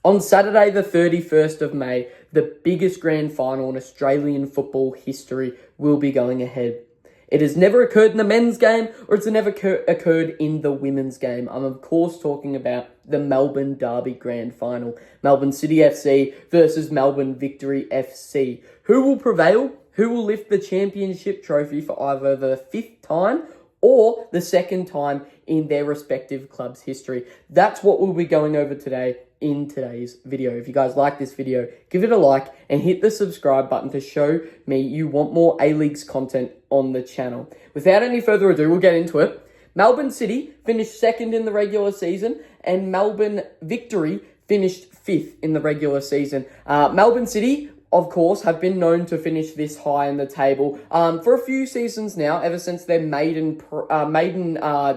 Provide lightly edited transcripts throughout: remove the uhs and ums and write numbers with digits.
On Saturday, the 31st of May, the biggest grand final in Australian football history will be going ahead. It has never occurred in the men's game, or it's never occurred in the women's game. I'm, of course, talking about the Melbourne Derby grand final. Melbourne City FC versus Melbourne Victory FC. Who will prevail? Who will lift the championship trophy for either the fifth time or the second time in their respective club's history? That's what we'll be going over today in today's video. If you guys like this video, give it a like and hit the subscribe button to show me you want more A-Leagues content on the channel. Without any further ado, we'll get into it. Melbourne City finished second in the regular season and Melbourne Victory finished fifth in the regular season. Melbourne City, of course, have been known to finish this high in the table for a few seasons now, ever since their maiden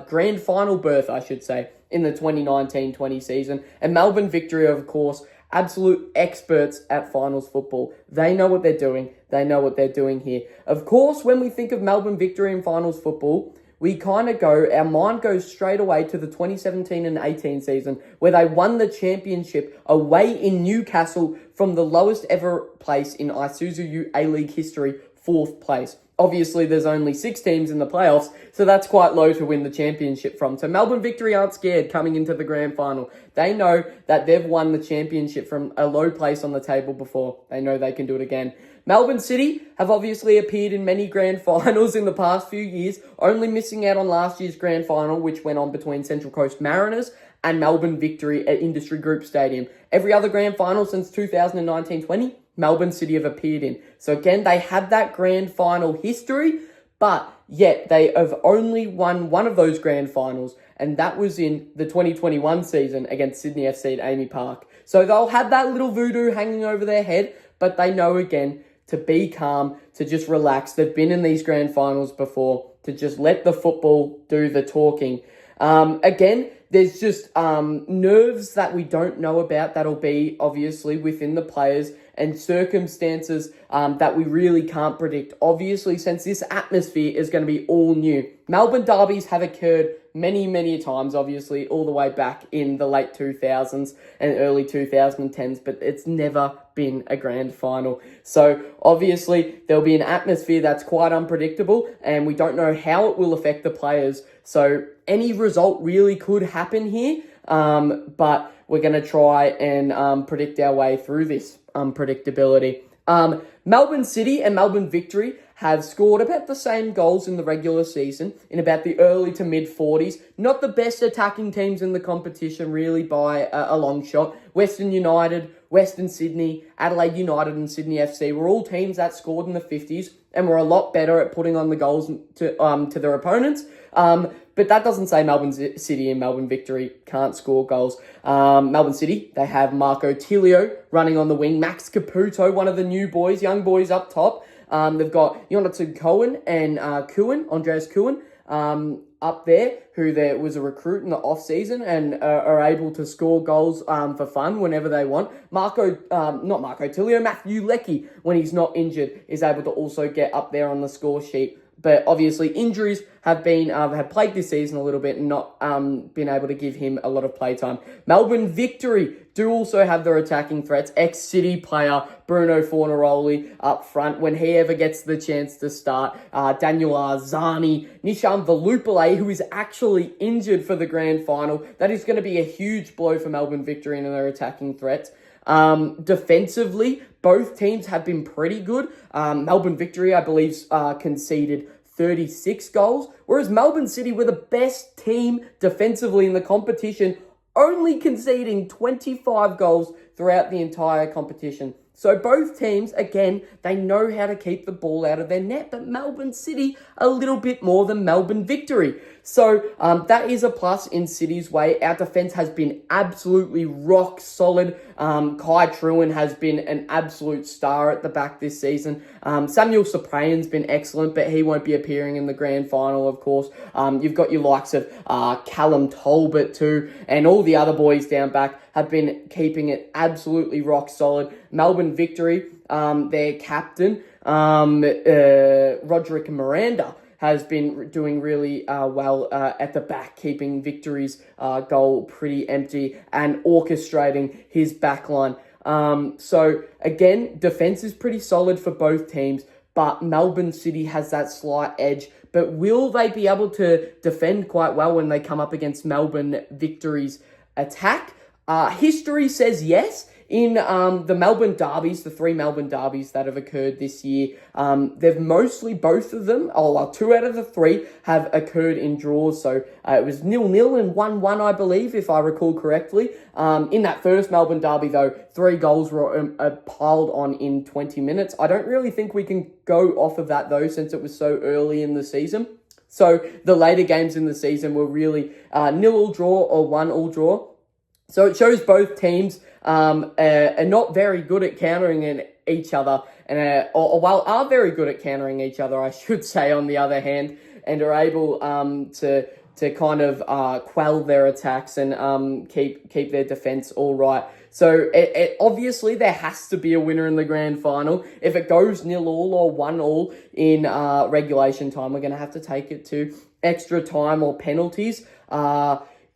grand final berth, I should say, in the 2019-20 season. And Melbourne Victory, of course, absolute experts at finals football. They know what they're doing. They know what they're doing here. Of course, when we think of Melbourne Victory in finals football, our mind goes straight away to the 2017 and 18 season where they won the championship away in Newcastle from the lowest ever place in Isuzu A-League history, 4th place. Obviously, there's only 6 teams in the playoffs, so that's quite low to win the championship from. So Melbourne Victory aren't scared coming into the grand final. They know that they've won the championship from a low place on the table before. They know they can do it again. Melbourne City have obviously appeared in many grand finals in the past few years, only missing out on last year's grand final, which went on between Central Coast Mariners and Melbourne Victory at Industry Group Stadium. Every other grand final since 2019-20, Melbourne City have appeared in. So again, they have that grand final history, but yet they have only won one of those grand finals, and that was in the 2021 season against Sydney FC at Amy Park. So they'll have that little voodoo hanging over their head, but they know again to be calm, to just relax. They've been in these grand finals before, to just let the football do the talking. Again, there's just nerves that we don't know about that'll be obviously within the players and circumstances that we really can't predict. Obviously, since this atmosphere is going to be all new. Melbourne derbies have occurred many times, obviously, all the way back in the late 2000s and early 2010s, but it's never been a grand final. So, obviously, there'll be an atmosphere that's quite unpredictable, and we don't know how it will affect the players. So, any result really could happen here, but we're going to try and predict our way through this unpredictability. Melbourne City and Melbourne Victory have scored about the same goals in the regular season, in about the early to mid-40s. Not the best attacking teams in the competition, really, by a long shot. Western United, Western Sydney, Adelaide United and Sydney FC were all teams that scored in the 50s and were a lot better at putting on the goals to their opponents. But that doesn't say Melbourne City and Melbourne Victory can't score goals. Melbourne City, they have Marco Tilio running on the wing. Max Caputo, one of the new boys, young boys up top. They've got Jonathan Cohen and Andreas Kuhn up there, who there was a recruit in the off-season and are able to score goals for fun whenever they want. Matthew Leckie, when he's not injured, is able to also get up there on the score sheet. But obviously injuries have plagued this season a little bit and not been able to give him a lot of playtime. Melbourne Victory do also have their attacking threats. Ex-City player Bruno Fornaroli up front when he ever gets the chance to start. Daniel Arzani, Nishan Valupale, who is actually injured for the grand final. That is going to be a huge blow for Melbourne Victory and their attacking threats. Defensively, both teams have been pretty good. Melbourne Victory, I believe, conceded 36 goals, whereas Melbourne City were the best team defensively in the competition, only conceding 25 goals throughout the entire competition. So both teams, again, they know how to keep the ball out of their net, but Melbourne City a little bit more than Melbourne Victory. So that is a plus in City's way. Our defense has been absolutely rock solid. Kai Truan has been an absolute star at the back this season. Samuel Cyprian's been excellent, but he won't be appearing in the grand final, of course. You've got your likes of Callum Talbot too, and all the other boys down back have been keeping it absolutely rock solid. Melbourne Victory, their captain, Roderick Miranda, has been doing really well at the back, keeping Victory's goal pretty empty and orchestrating his backline. So again, defense is pretty solid for both teams, but Melbourne City has that slight edge. But will they be able to defend quite well when they come up against Melbourne Victory's attack? History says yes. In the Melbourne Derbies, the 3 Melbourne Derbies that have occurred this year, they've mostly, both of them, 2 out of the 3 have occurred in draws. So it was 0-0 and 1-1, I believe, if I recall correctly. In that first Melbourne Derby, though, 3 goals were piled on in 20 minutes. I don't really think we can go off of that, though, since it was so early in the season. So the later games in the season were really 0-0 draw or 1-0 draw. So it shows both teams are not very good at countering each other, and while are very good at countering each other, I should say, on the other hand, and are able to kind of quell their attacks and keep their defense all right. So obviously there has to be a winner in the grand final. If it goes 0-0 or 1-0 in regulation time, we're going to have to take it to extra time or penalties.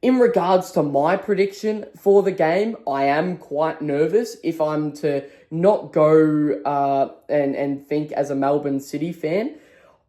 In regards to my prediction for the game, I am quite nervous if I'm to not go and think as a Melbourne City fan.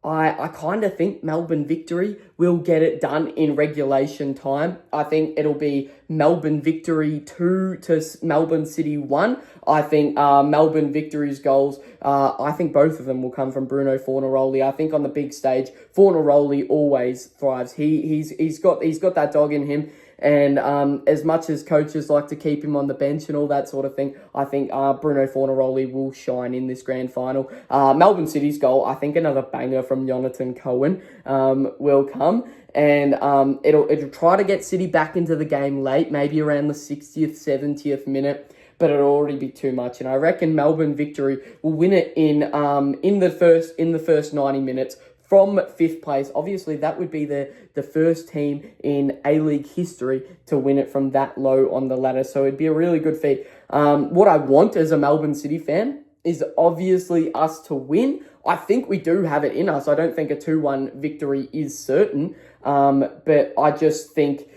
I kind of think Melbourne Victory will get it done in regulation time. I think it'll be Melbourne Victory 2 to Melbourne City 1. I think Melbourne Victory's goals, I think both of them will come from Bruno Fornaroli. I think on the big stage, Fornaroli always thrives. He's got that dog in him. And as much as coaches like to keep him on the bench and all that sort of thing, I think Bruno Fornaroli will shine in this grand final. Melbourne City's goal, I think another banger from Jonathan Cohen will come. And it'll try to get City back into the game late, maybe around the 60th, 70th minute. But it'll already be too much. And I reckon Melbourne Victory will win it in the first 90 minutes. From 5th place. Obviously, that would be the first team in A-League history to win it from that low on the ladder. So it'd be a really good feat. What I want as a Melbourne City fan is obviously us to win. I think we do have it in us. I don't think a 2-1 victory is certain. But I just think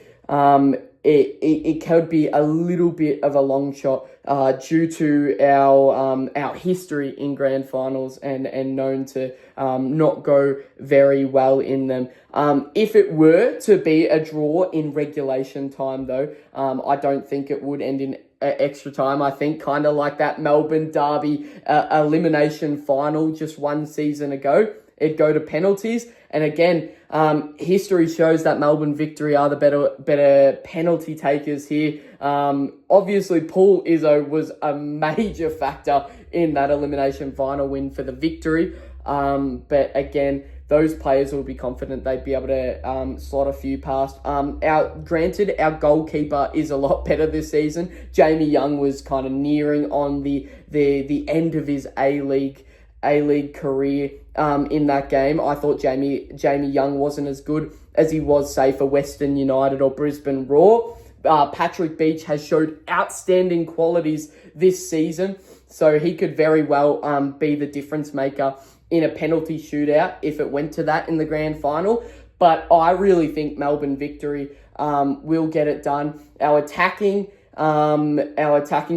it could be a little bit of a long shot due to our history in grand finals and known to not go very well in them. If it were to be a draw in regulation time, though, I don't think it would end in extra time. I think kind of like that Melbourne Derby elimination final just one season ago. It'd go to penalties. And again, history shows that Melbourne Victory are the better penalty takers here. Obviously, Paul Izzo was a major factor in that elimination final win for the Victory. But again, those players will be confident they'd be able to slot a few past. Granted, our goalkeeper is a lot better this season. Jamie Young was kind of nearing on the end of his A-League career in that game. I thought Jamie Young wasn't as good as he was, say, for Western United or Brisbane Roar. Patrick Beach has showed outstanding qualities this season, so he could very well be the difference maker in a penalty shootout if it went to that in the grand final. But I really think Melbourne Victory will get it done. Our attacking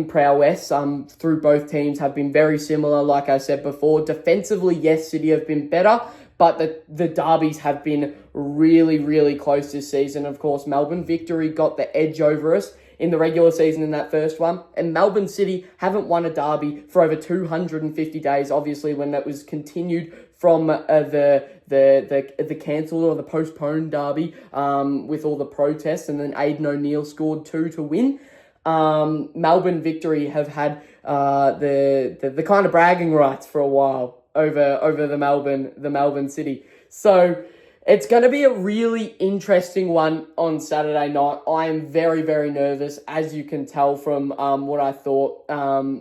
prowess through both teams have been very similar, like I said before. Defensively, yes, City have been better, but the derbies have been really, really close this season. Of course, Melbourne Victory got the edge over us in the regular season in that first one, and Melbourne City haven't won a derby for over 250 days, obviously, when that was continued from the cancelled or the postponed derby with all the protests, and then Aidan O'Neill scored 2 to win. Melbourne Victory have had the kind of bragging rights for a while over the Melbourne City. So it's going to be a really interesting one on Saturday night. I am very, very nervous, as you can tell from what I thought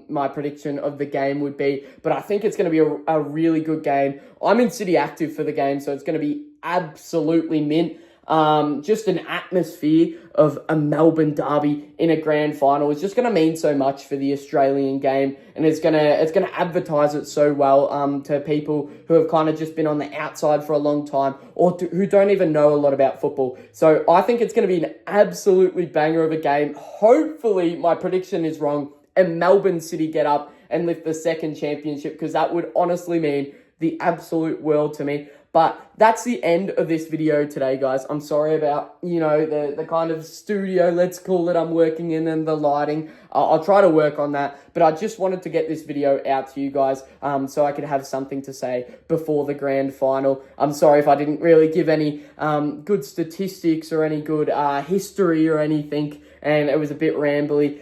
my prediction of the game would be. But I think it's going to be a really good game. I'm in City Active for the game, so it's going to be absolutely mint. just an atmosphere of a Melbourne Derby in a grand final is just going to mean so much for the Australian game, and it's gonna advertise it so well to people who have kind of just been on the outside for a long time, or who don't even know a lot about football. So I think it's going to be an absolutely banger of a game. Hopefully my prediction is wrong and Melbourne City get up and lift the second championship, because that would honestly mean the absolute world to me. But that's the end of this video today, guys. I'm sorry about, the kind of studio, let's call it, I'm working in, and the lighting. I'll try to work on that. But I just wanted to get this video out to you guys so I could have something to say before the grand final. I'm sorry if I didn't really give any good statistics or any good history or anything, and it was a bit rambly.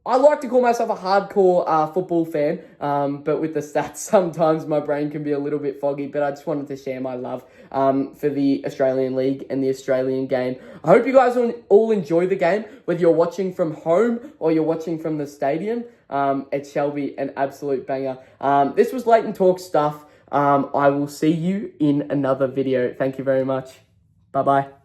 I like to call myself a hardcore football fan, but with the stats, sometimes my brain can be a little bit foggy, but I just wanted to share my love for the Australian League and the Australian game. I hope you guys all enjoy the game, whether you're watching from home or you're watching from the stadium. It shall be an absolute banger. This was Leighton Talk Stuff. I will see you in another video. Thank you very much. Bye-bye.